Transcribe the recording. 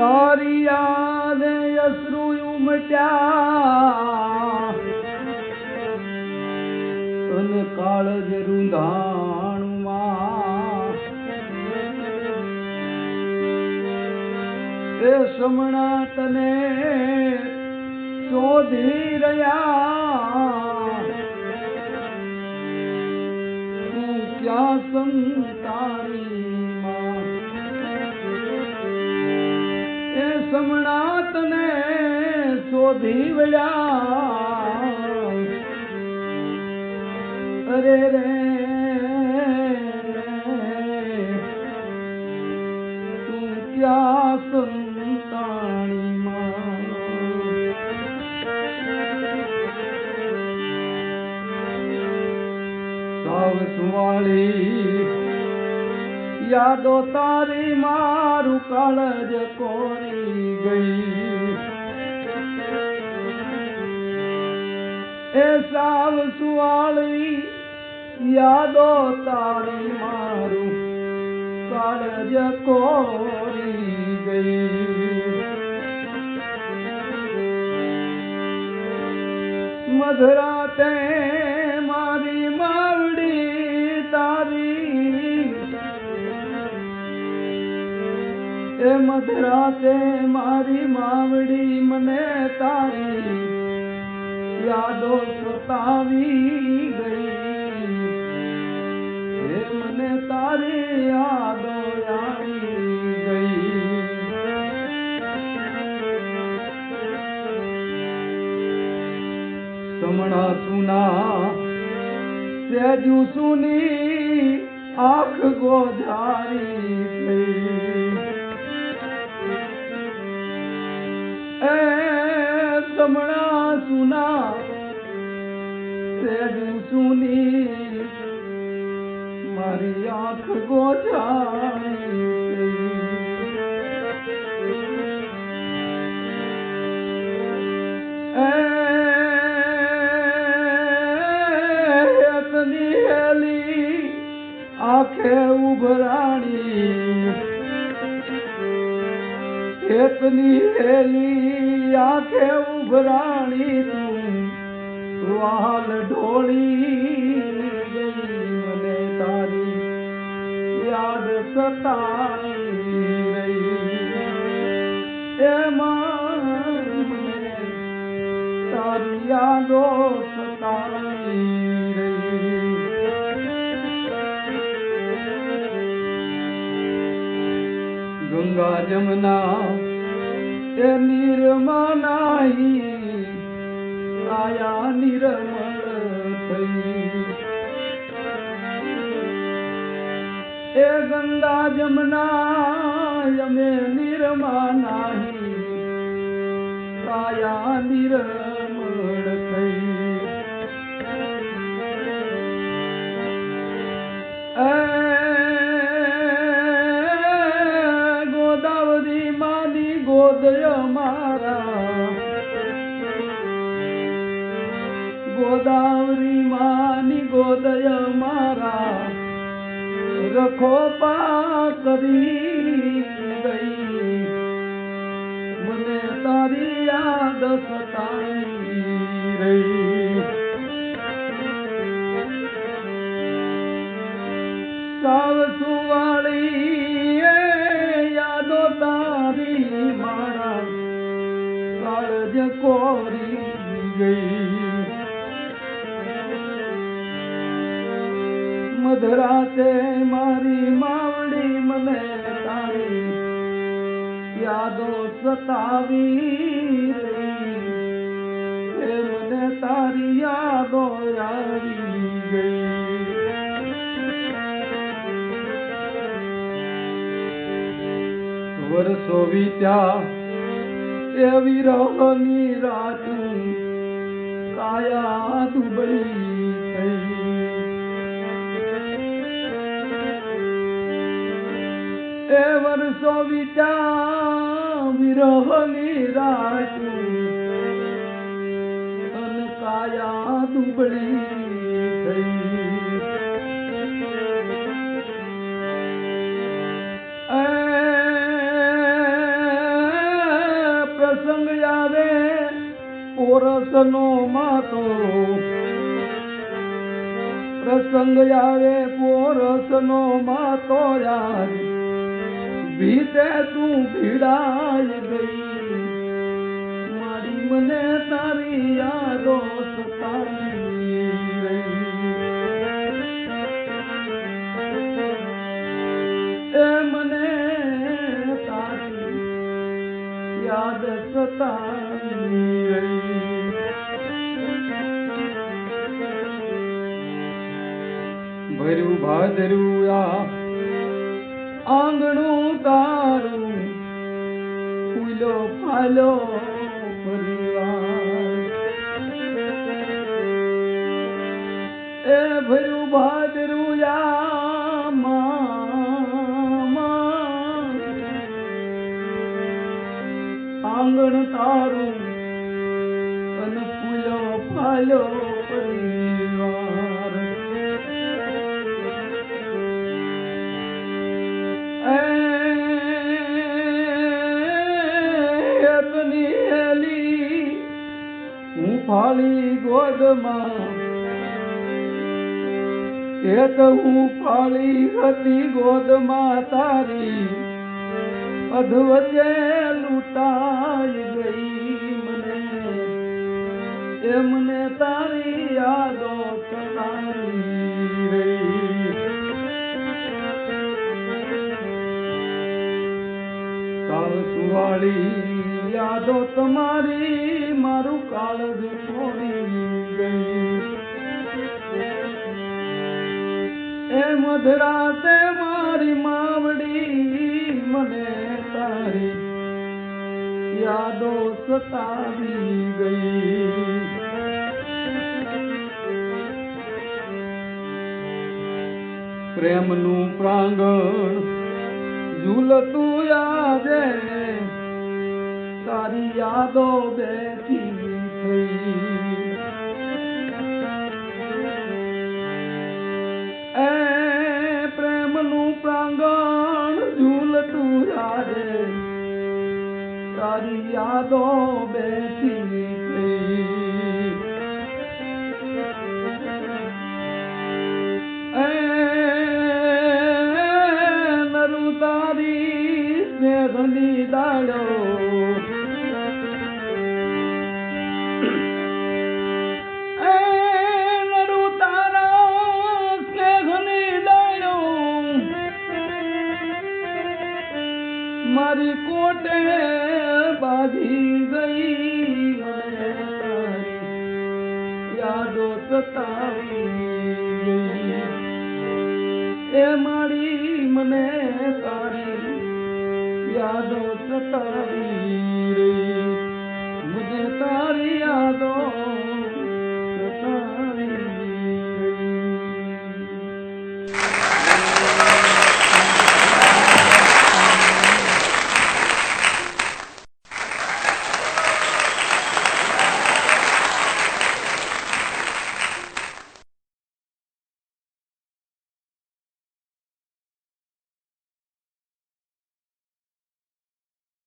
તારી યાદ અશ્રુ ઉમટ્યા અને કાળજ રૂંધાણમાં એ સમણા તને શોધી રહ્યા તું ક્યાં સંતાણીમાં એ સમણા તને શોધી વળ્યા અરે રે તું ક્યાં સંતાણીમાં સાવ સુવાળી યાદો તારી મારું કાળજ કોરી ગઈ એ સાવ સુવાળી યાદો તારી મારું કાળજ કોરી ગઈ મધરાતે મારી માવડી તારી એ મધરાતે મારી માવડી મને તારી યાદો સતાવી ગઈ એ મને તારી યાદો આવી ગઈ સમણા સુના સેજુ સુની આંખ ગોધારી થઈ એ સમણા સુના સેજુ સુની મારી આંખ ગોધારી આંખે ઉભરાણી ખેતની હેલી આંખે ઉભરાણી તું વાલ ઢોળી ગઈ મને તારી યાદ સતાવી રહી એમાં મને તારી યાદો સતાવી રહી ગંગા જમના એ નીરમાં નાહી કાયા નિર્મળ થઈ એ ગંગા જમના અમે નીરમાં નાહી કાયા નિર્મળ થઈ ગોદય મારા ગોદાવરી માની ગોદય મારા રખો પા કરી ગઈ મને તારી યાદ સતાવી રહી સાવ સુવાળી યાદો તારી મારા કાળજ કોરી ગઈ મધરાતે મારી માવડી મને તારી યાદો સતાવી રહી એ મને તારી યાદો આવી ગઈ વર્ષો વીત્યા એ વિરહની રાતું કાયા દુબળી થઈ એ વર્ષો વીત્યા વિરહની રાતું અને કાયા દુબળી થઈ પોરસનો માતો પ્રસંગ આવે પોરસનો માતો યાર ભીતે તું ભીડાઈ ગઈ મારી મને તારી યાદો સતાવી એ મને તારી યાદ સતાવી ભર્યું ભાદરું આંગણું તારું ફૂલો ફાલો પરિવાર એ ભર્યું ભાદરું આંગણ તારું અને ફૂલો ફાલો પરિવાર હું ફાળી ગોદમાં એ તો હું ફાળી હતી ગોદમાં તારી અધવચ્ચે લૂંટાઈ ગઈ મને તારી યાદો સતાવી રહી સાસુવાળી યાદો તમારી મારું કાળજ છોડી ગઈ એ મધરાતે મારી માવડી મને તારી યાદો સતાવી ગઈ પ્રેમનું પ્રાંગણ ઝૂલતું યાદે તારી યાદો બેઠી થઈ એ પ્રેમનું પ્રાંગણ ઝૂલતું યાદે તારી યાદો બેઠી થઈ નરું તારી સ્નેહની દાડો મારી કોટે બાજી ગઈ મને તારી યાદો સતાવી એ મારી મને તારી યાદો સતાવી મને તારી યાદો